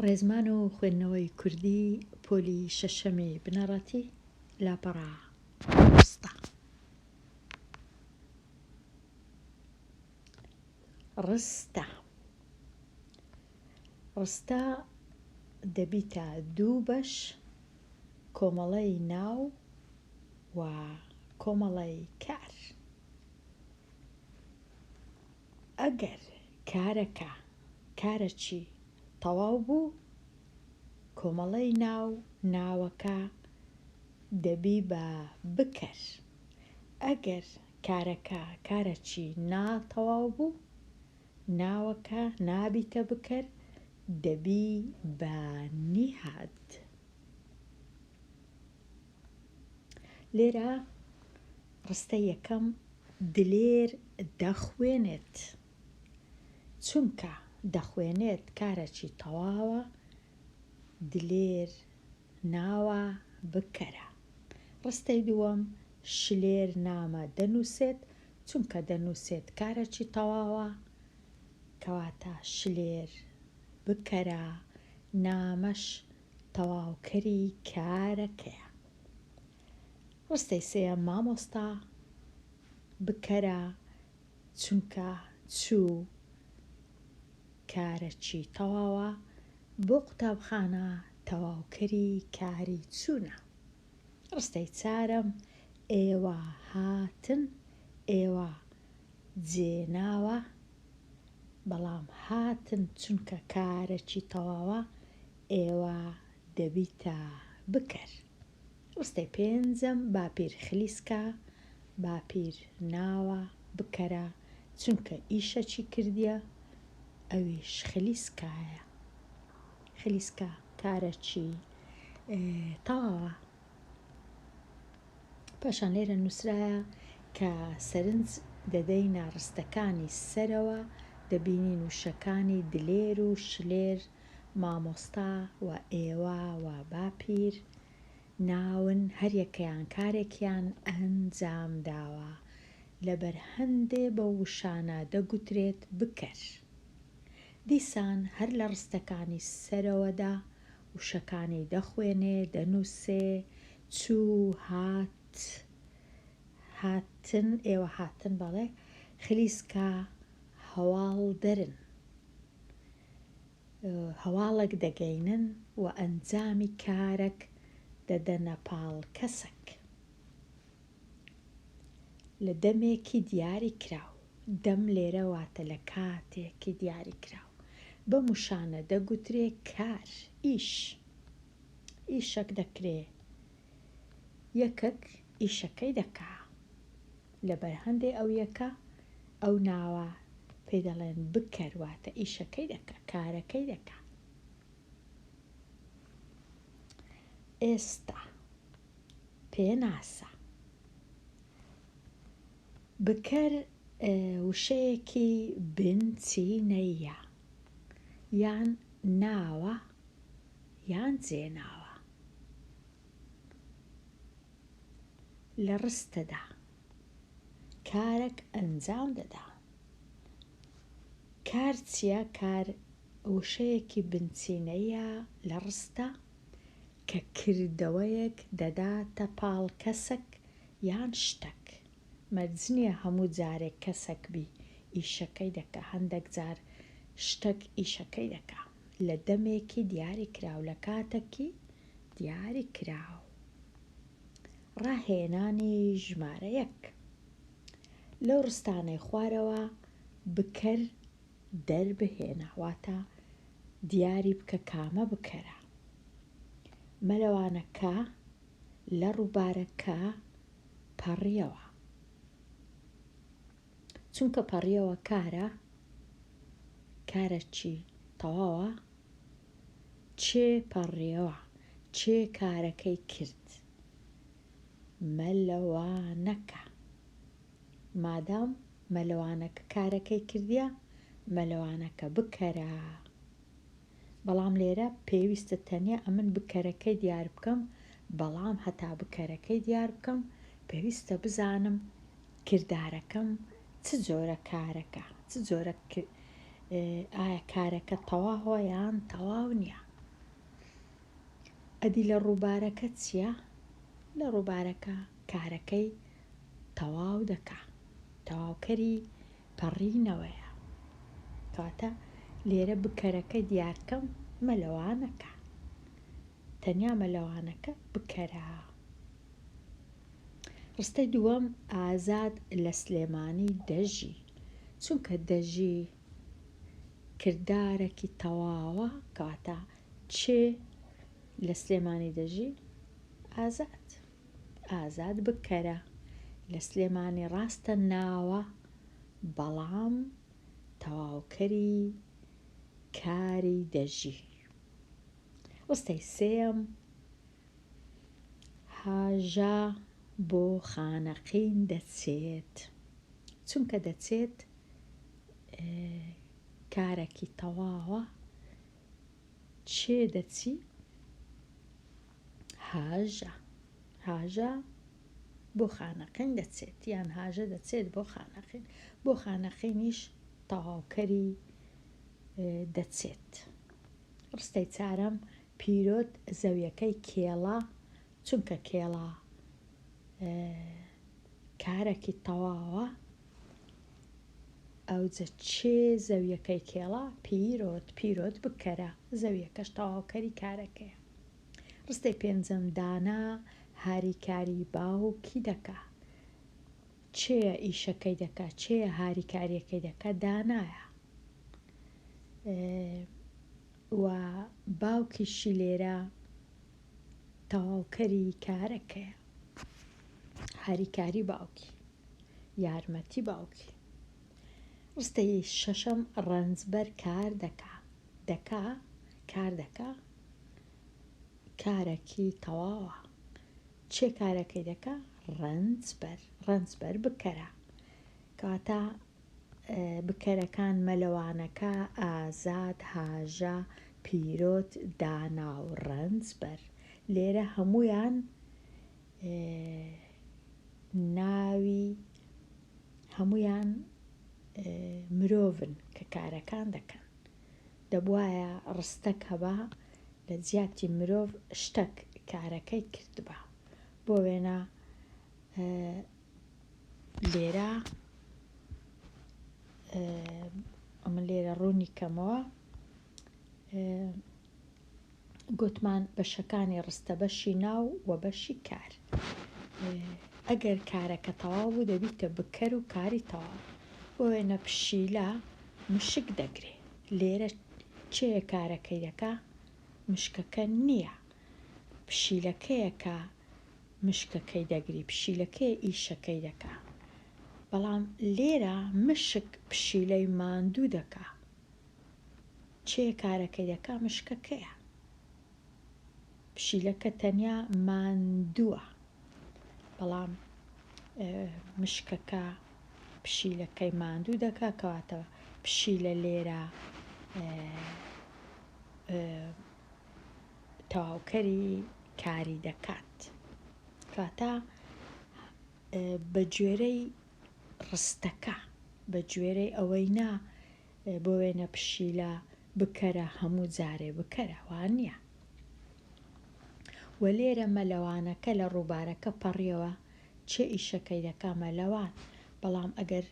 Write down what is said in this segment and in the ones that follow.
ڕێزمان و خوێندنەوەی کوردی پۆلی شەشەمی بنەڕەتی لاپەڕا ڕستە. ڕستە دەبیتە دوو بەش، کۆمەڵەی ناو و کۆمەڵەی کار. ئەگەر کارێکی تەواو بوو، کۆمەڵەی ناوەکە دەبی بە بکەر. ئەگەر کارێکی ناتەواو بوو، ناوەکە نابیتە بکەر، دەبی بە نیهاد. لێرە ڕستەی یەکەم دلێر دەخوێنێت، چونکە دەخوێنێت کارێکی تەواوە، دلێر ناوە بکەرە. ڕستەی دووەم شلێر نامە دەنووسێت، چونکە دەنووسێت کارێکی تەواوە، کەواتە شلێر بکەرە، نامەش تەواوکەری کارەکەیە. ڕستەی سێیەم مامۆستا بکەرە، چونکە چوو کارێکی تەواوە، بۆ قوتابخانە تەواوکەری کاری چوونە. ڕستەی چوارەم ئێوە هاتن، ئێوە جێناوە، بەڵام هاتن چونکە کارێکی تەواوە، ئێوە دەبیتە بکەر. ڕستەی پێنجەم باپیر خلیسکە، باپیر ناوە بکەرە، چونکە ئیشەکی کردیە، ئەویش خلیسکایە. خلیسکە کارێکی تەواوە. پاشان لێرە نووسرایە کە سەرنج دەدەینە ڕستەکانی سەرەوە، دەبینین وشەکانی دلێر و شلێر، مامۆستا و ئێوە و باپیر ناون، هەریەکەیان کارێکیان ئەنجام داوە، لەبەر هەندێ بە وشانە دەگوترێت بکەر. دیسان هەر لە ڕستەکانی سەرەوەدا وشەکانی دەخوێنێ، دەنووسێ، چوو هاتن، ئێوە هاتن، بەڵێ، خلیسکە هەواڵ دەرن، هەواڵێک دەگەینن و ئەنجامی کارێک دەدەنە پاڵ کەسێک لە دەمێکی دیاری کراو. دەم لێرە واتە لە کاتێکی دیاری کراو، بە موشانە دەگوترێ کار، ئیشەک دەکرێ، یەکێک ئیشەکەی دەکا، لەبەر هەندێ ئەو یەکە ئەو ناوە پێی دەڵێن بکەر، واتە ئیشەکەی دەکا، کارەکەی دەکا. ئێستا پێناسە بکەر وشەیەکی بنچینەیە، یان ناوە یان جێناوە. لە ڕستەدا کارێک ئەنجام دەدا. کار چییە؟ کار وشەیەکی بنچینەیە لە ڕستە کە کردەوەیەک دەداتە پاڵ کەسێک یان شتێک. مەرج نییە هەموو جارێک کەسێک بی ئیشەکەی دەکا، هەندێک جار شتێک ئیشەکەی دەکا لە دەمێکی دیاری کراو، لە کاتێکی دیاری کراو. ڕاهێنانی ژمارە یەک. لەو ڕستانەی خوارەوە بکەر دەربهێنە، واتە دیاری بکە کامە بکەرە. مەلەوانەکە لە ڕووبارەکە پەڕیەوە، چونکە پەڕیەوە کارێکی تەواوە، چێ پەڕیەوە، چێ کارەکەی کرد؟ مەلەوانەکە. مادام مەلەوانەکە کارەکەی کردیە، مەلەوانەکە بکەرە. بەڵام لێرە پێویستە تەنیا ئەمن بکەرەکەی دیار بکەم، بەڵام هەتا بکەرەکەی دیار بکەم پێویستە بزانم کردارەکەم چ جۆرە کارەکە، چ جۆرە ئایا کارەکە تەواوە یان تەواو نییە. ئەدی لە ڕووبارەکە چییە؟ لە ڕووبارەکە کارەکەی تەواو دەکا، تەواوکەری پەڕینەوەیە. کاتە لێرە بکەرەکە دیارکەم مەلەوانەکە، تەنیا مەلەوانەکە بکەرە. ڕستەی دووەم ئازاد لە سلێمانی دەژی، چونکە دەژی کردارێکی تەواوە، کاتە چێ لە سلێمانی دەژی؟ ئازاد. ئازاد بکەرە، لە سلێمانی ڕاستە ناوە، بەڵام تەواوکەری کاری دەژی. ڕستەی سێم هاژا بۆ خانەقین دەچێت، چونکە دەچێت کارێکی تەواوە. چێ دەچی؟ هاژە. هاژە بۆ خانەقین دەچێت، یان هاژە دەچێت بۆ خانەقین. بۆ خانەقینیش تەواوکەری دەچێت. ڕستەی چارەم پیرۆت زەویەکەی کێڵا، چونکە کێڵا کارێکی تەواوە. ئەوجە چێ زەویەکەی کێڵا؟ پیرۆت. پیرۆت بکەرە، زەویەکەش تەواوکەری کارەکەیە. ڕستەی پێنجەم دانا هاریکاری باوکی دەکا. چێە ئیشەکەی دەکا؟ چێە هاریکاریەکەی دەکا؟ دانایە. و باوکیشی لێرە تەواوکەری کارەکەیە، هاریکاری باوکی، یارمەتی باوکی. ڕستەی شەشەم ڕەنجبەر کار دەکا. دەکا کار دەکا، کارێکی تەواوە. چێ کارەکەی دەکا؟ ڕەنجبەر. ڕەنجبەر بکەرە، کاتە بکەرەکان مەلەوانەکە ئازاد، هاژە، پیرۆت، دانا و ڕەنجبەر. لێرە هەمویان ناوی هەمویان مرۆڤن کە کارەکان دەکەن. دەبوایە ڕستەک هەبا لە جیاتی مرۆڤ شتێک کارەکەی کردبا. بۆ وێنە لێرە ئەمە لێرە ڕوونی کەمەوە گوتمان بەشەکانی ڕستە: بەشی ناو و بەشی کار. ئەگەر کارەکە تەواو بوو دەبیتە بکەر و کاری تەواو. بۆ وێنە پشیلە مشک دەگرێ. لێرە چێە کارەکەی دەکا؟ مشکەکە نییە، پشیلەکەیە کە مشکەکەی دەگری، پشیلەکەی ئیشەکەی دەکا. بەڵام لێرە مشک پشیلەی ماندوو دەکا. چێ کارەکەی دەکا؟ مشکەکەیە. پشیلەکە تەنیا ماندووە، بەڵام مشکەکە پشیلەکەی ماندوو دەکا، کەواتە پشیلە لێرە تەواوکەری کاری دەکات. کاتە بە گوێرەی ڕستەکە، بە گوێرەی ئەوەی نا بۆ وێنە پشیلە بکەرە هەموو جارێ بکەرە، وان نییە. و لێرە مەلەوانەکە لە ڕووبارەکە پەڕیەوە. چێ ئیشەکەی دەکا؟ مەلەوان. بەڵام ئەگەر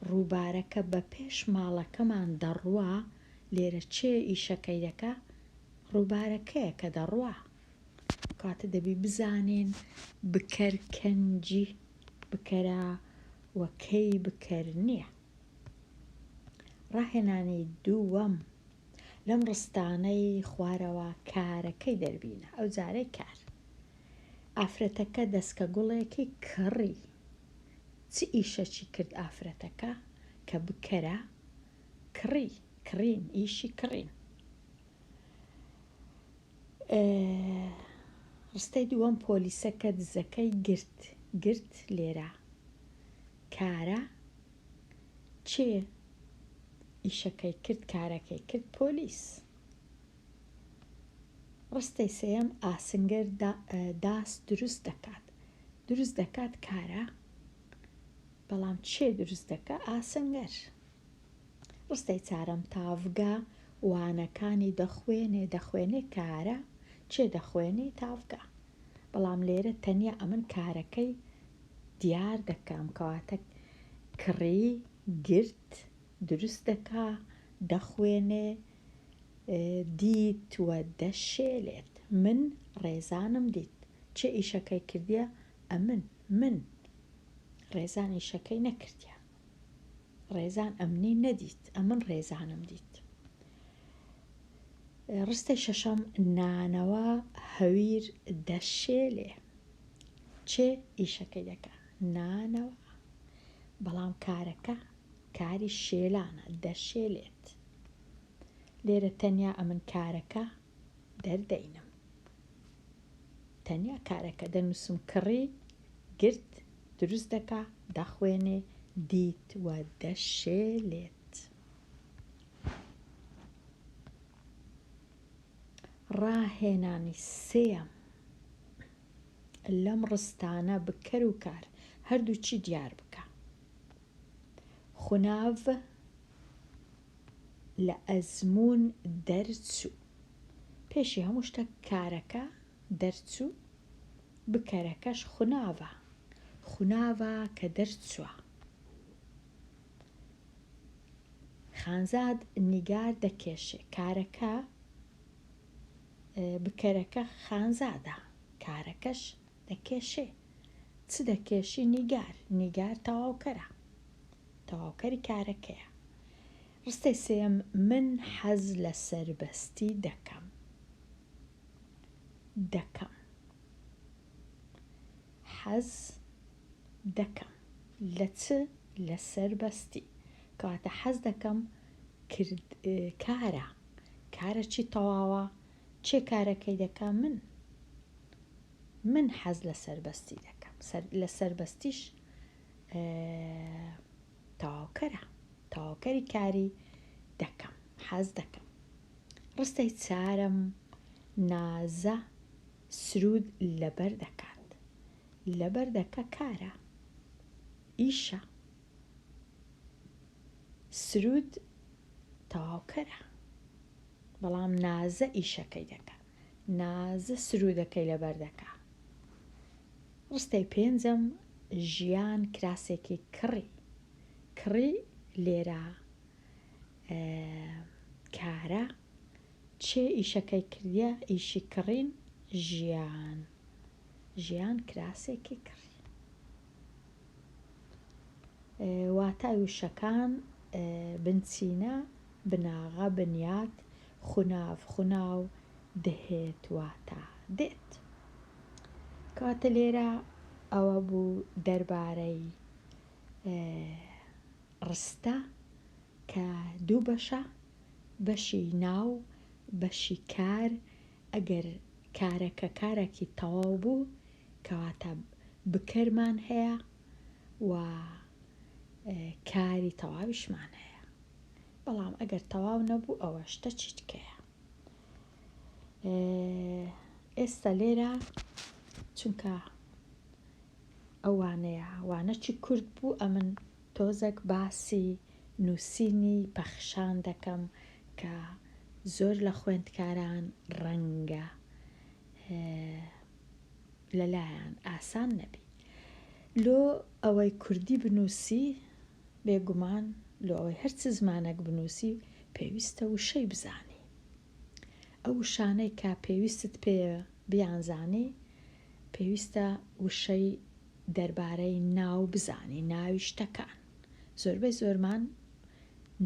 ڕووبارەکە بە پێش ماڵەکەمان دەڕوا، لێرە چێ ئیشەکەی دەکا؟ ڕووبارەکەیە کە دەڕوا. کاتە دەبی بزانین بکەر کەنجی بکەرە و کەی بکەر نییە. ڕاهێنانی دووەم لەم ڕستانەی خوارەوە کارەکەی دەربینە. ئەو جارەی کار. ئافرەتەکە دەستکە گوڵێکی کڕی. چ ئیشەکی کرد ئافرەتەکە کە بکەرە؟ کڕی. کڕین، ئیشی کڕین. ڕستەی دووەم پۆلیسەکە دزەکەی گرت. گرت لێرە کارە. چێ ئیشەکەی کرد؟ کارەکەی کرد پۆلیس. ڕستەی سێیەم ئاسنگەر داس دروست دەکات. دروست دەکات کارە، بەڵام چێ دروست دەکا؟ ئاسنگەر. ڕستەی چارەم تاڤگا وانەکانی دەخوێنێ. دەخوێنێ کارە، چێ دەخوێنی تاڤگە. بەڵام لێرە تەنیا ئەمن کارەکەی دیار دەکەم کەواتە کڕی گرت دروست دەکا دەخوێنێ دیت وە دەشێلێت. من ڕێزانم دیت. چه ئیشەکەی کردیە؟ ئەمن من ڕێزان ئیشەکەی نەکردیە. ڕێزان ئەمنی نەدیت، ئەمن ڕێزانم دیت. ڕستەی شەشەم نانەوە هەویر دەشێلێ. چێ ئیشەکەی دەکا؟ نانەوە. بەڵام کارەکە کاری شێلانە دەشێلێت. لێرە تەنیا ئەمن کارەکە دەردەینم. تەنیا کارەکە دەنووسم کڕی گرت دروست دەکا دەخوێنێ دیت وە دەشێلێت. ڕاهێنانی سێم لەم ڕستانە بکەر و کار هەردووچی دیار بکە. خوناو لە ئەزمون دەرچوو. پێشی هەموو شتە کارەکە دەرچوو، بکەرەکەش خوناوە. خوناوە کە دەرچووە. خانزاد نیگار دەکێشێ. کارەکە بکەرەکە خانزادە، کارەکەش دەکێشێ. چ دەکێشی؟ نیگار. نیگار تەواوکەرە، تەواوکەری کارەکەیە. ڕستەی سێم من حەز لە سەربەستی دەکەم. دەکەم حەز دەکەم لە چ؟ لە سەربەستی. کەواتە حەز دەکەم کارە. کارە چی تەواوە؟ چێ کارەکەی دەکەم؟ من حەز لە سەربەستی دەکەم. لە سەربەستیش تەواوکەرە، تەواوکەری کاری دەکەم، حەز دەکەم. ڕستەی چارەم نازە سرود لەبەر دەکات. لەبەر دەکە کارە، ئیشە. سرود تەواوکەرە، بەڵام نازە ئیشەکەی دەکە. نازە سرودەکەی لەبەر دەکا. ڕستەی پێنجەم ژیان کراسێکی کڕی. کڕی لێرە کارە. چێ ئیشەکەی کردیە؟ ئیشی کڕین ژیان. ژیان کراسێکی کڕی. واتای وشەکان بنچینە، بناغە، بنیات، خوناو، خوناو، دەهێت واتە دێت. کەواتە لێرە ئەوە بوو دەربارەی ڕستە کە دوو بەشە، بەشی ناو، بەشی کار. ئەگەر کارەکە کارێکی تەواو بوو کەواتە بکەرمان هەیە و کاری تەواویشمان هەیە. بەڵام ئەگەر تەواو نەبوو ئەوە شتە چیتکەیە. ئێستا لێرە چونکە ئەوانەیە وانەکی کورد بوو، ئەمن تۆزێک باسی نووسینی پەخشان دەکەم کە زۆر لە خوێندکاران ڕەنگە لەلایەن ئاسان نەبی. لۆ ئەوەی کوردی بنووسی بێگومان لۆ ئەوەی هەرچ زمانێک بنووسی پێویستە وشەی بزانی. ئەو وشانەی کە پێویستت پێ بیانزانی پێویستە وشەی دەربارەی ناو بزانی، ناوی شتەکان. زۆربەی زۆرمان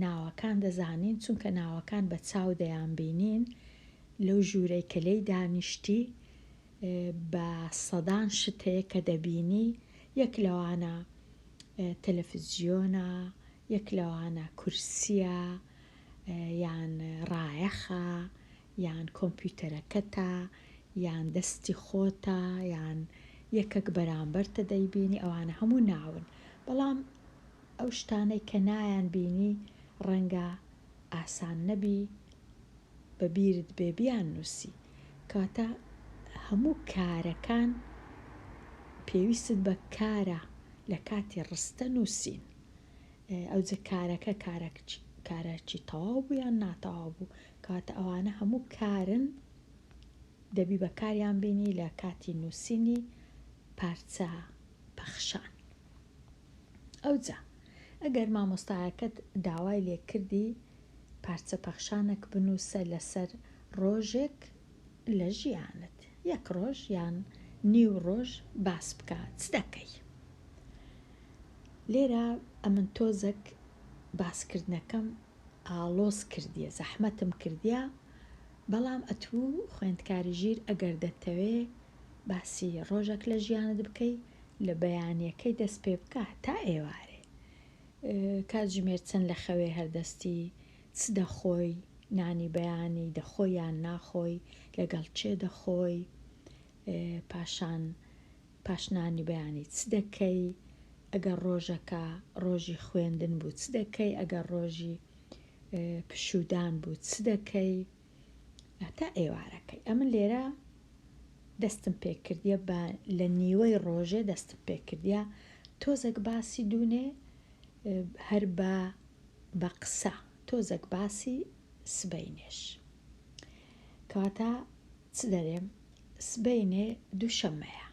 ناوەکان دەزانین چونکە ناوەکان بە چاو دەیان بینین. لەو ژوورەی کە لێی دانیشتی بە سەدان شت هەیە کە دەبینی. یەک لەوانە تەلەڤیزیۆنە، یەک لەوانە کورسیە، یان ڕایەخە، یان کۆمپیوتەرەکەتە، یان دەستی خۆتە، یان یەکێک بەرامبەرتە دەیبینی. ئەوانە هەموو ناون. بەڵام ئەو شتانەی کە نایان بینی ڕەنگە ئاسان نەبی بەبیرت بێ بیان نووسی. کاتە هەموو کارەکان پێویستت بە کارە لە کاتی ڕستە نووسین. ئەوجە کارەکە کارێکی تەواو بوو یان ناتەواو بوو. کاتە ئەوانە هەموو کارن دەبی بەکاریان بینی لە کاتی نووسینی پارچە پەخشان. ئەوجا ئەگەر مامۆستایەکەت داوای لێکردی پارچە پەخشانێک بنووسە لەسەر ڕۆژێک لە ژیانت، 1 ڕۆژ یان نیو ڕۆژ باس بکە، چ دەکەی؟ لێرە ئەمن تۆزێک باسکردنەکەم ئالۆز کردیە، زەحمەتم کردیە، بەڵام ئەتوو خوێندکاری ژیر ئەگەر دەتەوێ باسی ڕۆژێک لە ژیانت بکەی لە بەیانیەکەی دەست پێ بکە تا ئێوارێ کاتژمێر چەند لە خەوێ هەردەستی، چ دەخۆی، نانی بەیانی دەخۆی یان ناخۆی، لەگەڵ چێ دەخۆی، پاش نانی بەیانی چ دەکەی، ئەگەر ڕۆژەکە ڕۆژی خوێندن بوو چ دەکەی، ئەگەر ڕۆژی پشودان بوو چ دەکەی تا ئێوارەکەی. ئەمن لێرە دەستم پێکردیە لە نیوەی ڕۆژێ دەستم پێکردیە تۆزێک باسی دوونێ هەر بە قسە، تۆزێک باسی سبەینێش، کەواتە چ دەرێم؟ سبەینێ دووشەممەیە،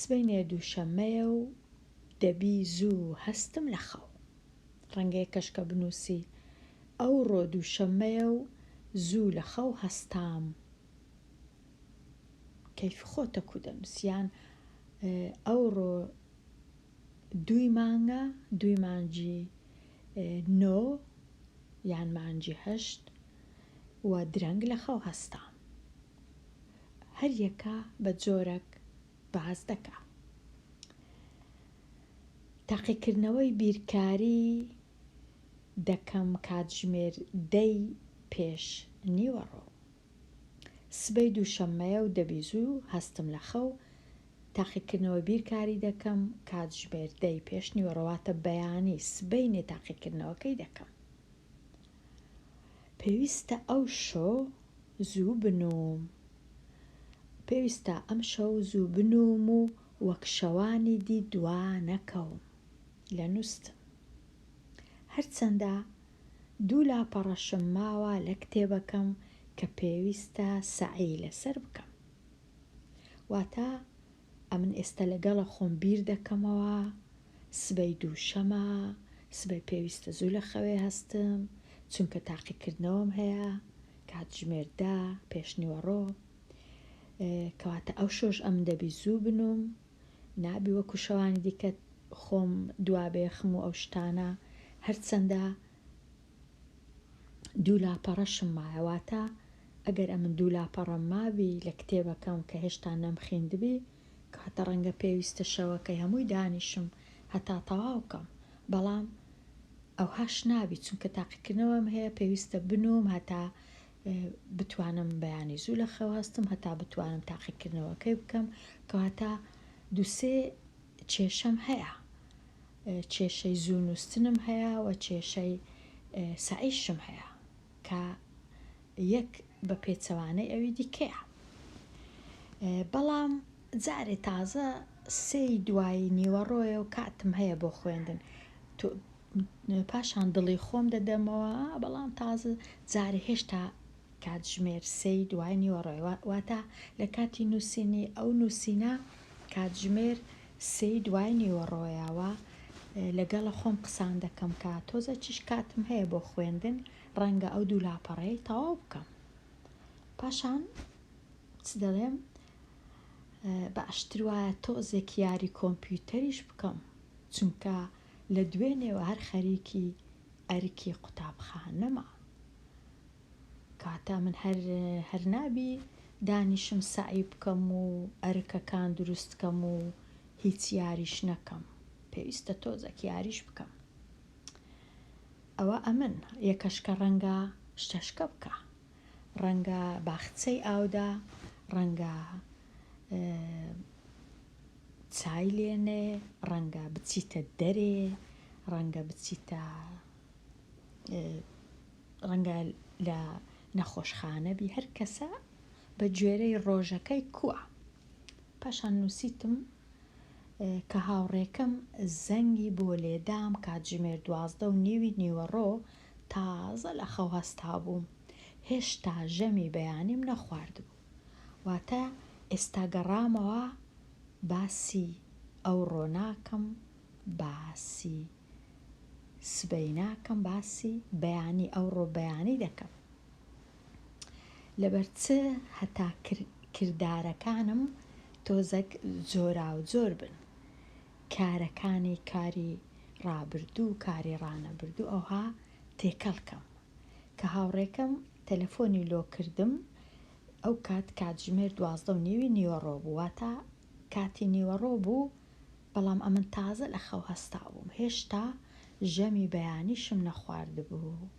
سبەینێ دووشەممەیە و دەبی زوو هەستم لە خەو، ڕەنگە یەکەشکە بنووسی ئەوڕۆ دووشەممەیە و زوو لە خەو هەستام، کەیف خۆتە کو دەنووسیان ئەوڕۆ 2 مانگە، 2 مانگی 9 یان مانگی 8 و درەنگ لە خەو هەستام، هەر یەکە بە جۆرێک باز دەکا. تاقیکردنەوەی بیرکاری دەکەم کاتژمێر 10 پێش نیوەڕۆ، سبەی دووشەممەیە و دەبی زوو هەستم لە خەو، تاقیکردنەوە بیرکاری دەکەم کاتژمێر 10 پێش نیوەڕۆواتە بەیانی سبەینێ تاقیکردنەوەکەی دەکەم. پێویستە ئەو شەو زوو بنووم، پێویستە ئەم شەو زوو بنووم و وەک شەوانی دی دوا نەکەوم لە نووستم، هەرچەندە 2 لاپەڕەشم ماوە لە کتێبەکەم کە پێویستە سەعی لەسەر بکەم، واتە ئەمن ئێستا لەگەڵە خۆم بیر دەکەمەوە سبەی دووشەمە، سبەی پێویستە زوو لە خەوێ هەستم چونکە تاقیکردنەوەم هەیە کاتژمێر 10 پێش نیوەڕۆ، کەواتە ئەو شۆش ئەم دەبی زوو بنووم، نابی وەکو شەوانی دیکە خۆم دوابێخم و ئەو شتانە، هەرچەندە 2 لاپەڕەشم مایەواتە ئەگەر ئەمن 2 لاپەڕەم مابی لە کتێبەکەم کە هێشتا نەمخیندبی کاتە ڕەنگە پێویستە شەوەکەی هەمووی دانیشم هەتا تەواو بکەم، بەڵام ئەوهاش نابی چونکە تاقیکردنەوەم هەیە پێویستە بنووم هەتا بتوانم بەیانی زوو لە خەو هەستم، هەتا بتوانم تاقیکردنەوەکەی بکەم، کەواتە 2-3 کێشەم هەیە، کێشەی زوو نووستنم هەیە و کێشەی سەعیشم هەیە کە یەک بە پێچەوانەی ئەوی دیکەیە. بەڵام جارێ تازە 3 دوای نیوەڕۆیە و کاتم هەیە بۆ خوێندن، پاشان دڵی خۆم دەدەمەوە، بەڵام تازە جارێ هێشتا کاتژمێر 3 دوای نیوەڕۆی، واتە لە کاتی نووسینی ئەو نووسینە کاتژمێر 3 دوای نیوەڕۆیەوە لەگەڵە خۆم قسان دەکەم کە تۆزە چیش کاتم هەیە بۆ خوێندن، ڕەنگە ئەو 2 لاپەڕەی تەواو بکەم، پاشان چ دەڵێم باشتر وایە تۆزێک یاری کۆمپیوتەریش بکەم، چونکە لە دوێنێەوە هەر خەریکی ئەرکی قوتابخانەمە، کاتە من هەر نابی دانیشم سعی بکەم و ئەرکەکان دروست بکەم و هیچ یاریش نەکەم، پێویستە تۆزێک یاریش بکەم. ئەوە ئەمن یەکەشکە ڕەنگە شتەشکە بکە، ڕەنگە باخچەی ئاودا، ڕەنگە چای لێنێ، ڕەنگە بچیتە دەرێ، ڕەنگە بچیتە ڕەنگە لە نەخۆشخانەبی، هەر کەسە بە گوێرەی ڕۆژەکەی کووە. پاشان نووسیتم کە هاوڕێکەم زەنگی بۆ لێدام کاتژمێر 12:30 نیوەڕۆ، تازە لە خەو هەستا بووم، هێشتا ژەمی بەیانیم نەخواردبوو، واتە ئێستا گەڕامەوە باسی ئەوڕۆ ناکەم، باسی سبەی ناکەم، باسی بەیانی ئەوڕۆ بەیانی دەکەم. لەبەرچ هەتا کردارەکانم تۆزێک جۆرا و جۆر بن، کارەکانی کاری ڕابردوو، کاری ڕانەبردوو، ئەوها تێکەڵکەم. کە هاوڕێکەم تەلەفۆنی لۆ کردم، ئەو کاتژمێر 12:30 نیوەڕۆ بوو، واتە کاتی نیوەڕۆ بوو، بەڵام ئەمن تازە لە خەو هەستا بووم، هێشتا ژەمی بەیانیشم نەخواردبوو.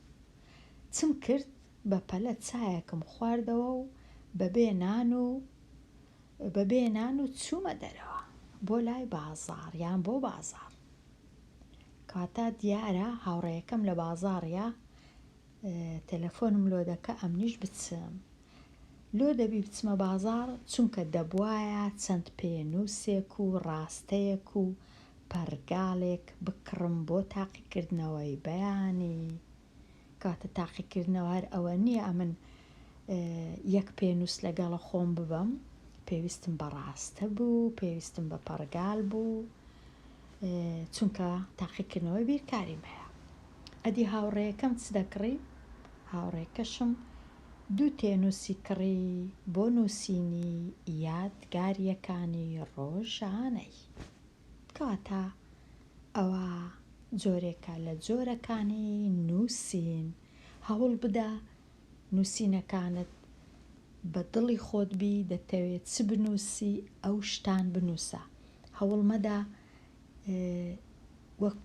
چم کرد؟ بەپەلە چایەکم خواردەوە و بەبێ نان و چوومە دەرەوە بۆ لای بازاڕ یان بۆ بازاڕ. کاتە دیارە هاوڕێیەکەم لە بازاڕە، تەلەفۆنم لۆ دەکە ئەمنیش بچم. لۆ دەبی بچمە بازاڕ، چونکە دەبوایە چەند پێنووسێک و ڕاستەیەک و پەرگاڵێک بکڕم بۆ تاقیکردنەوەی بەیانی. کاتە تاقیکردنەوە هەر ئەوە نییە ئەمن یەک پێنووس لەگەڵە خۆم ببەم، پێویستم بە ڕاستە بوو، پێویستم بە پەرگال بوو، چونکە تاقیکردنەوەی بیرکاریم هەیە. ئەدی هاوڕێیەکەم چ دەکڕی؟ هاوڕێکەشم 2 تێنووسی کڕی بۆ نووسینی یادگاریەکانی ڕۆژانەی. کاتە ئەوە جۆرێکە لە جۆرەکانی نووسین. هەوڵ بدە نووسینەکانت بە دڵی خۆت بی، دەتەوێت چ بنووسی ئەو شتان بنووسە. هەوڵ مەدە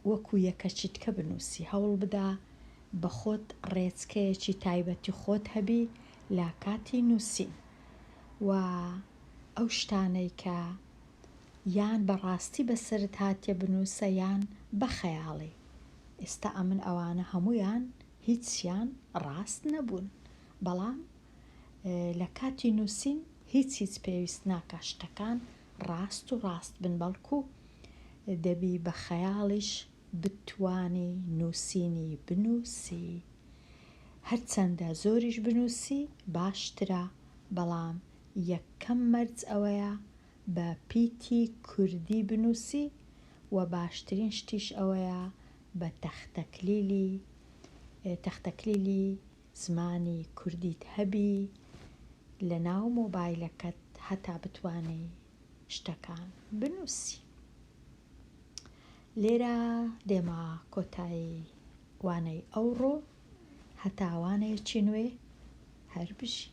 وەکو یەکەچیتکە بنووسی. هەوڵ بدە بە خۆت ڕێچکەیەکی تایبەتی خۆت هەبی لە کاتی نووسین، و ئەو شتانەی کە یان بەڕاستی بەسرت هاتیە بنووسە یان بە خەیاڵی. ئێستا ئەمن ئەوانە هەمویان هیچیان ڕاست نەبوون، بەڵام لە کاتی نووسین هیچ پێویست ناکە شتەکان ڕاست و ڕاست بن، بەڵکو دەبی بە خەیاڵیش بتوانی نووسینی بنووسی. هەرچەندە زۆریش بنووسی باشترە، بەڵام یەکەم مەرج ئەوەیە بە پیتی کوردی بنووسی، و باشترین شتیش ئەوەیە بە تەختەکلیلی زمانی کوردیت هەبی لە ناو مۆبایلەکەت، هەتا بتوانێ شتەکان بنووسی. لێرە دێمە کۆتایی وانەی ئەوڕۆ، هەتا وانەیەکی نوێ هەر بژی.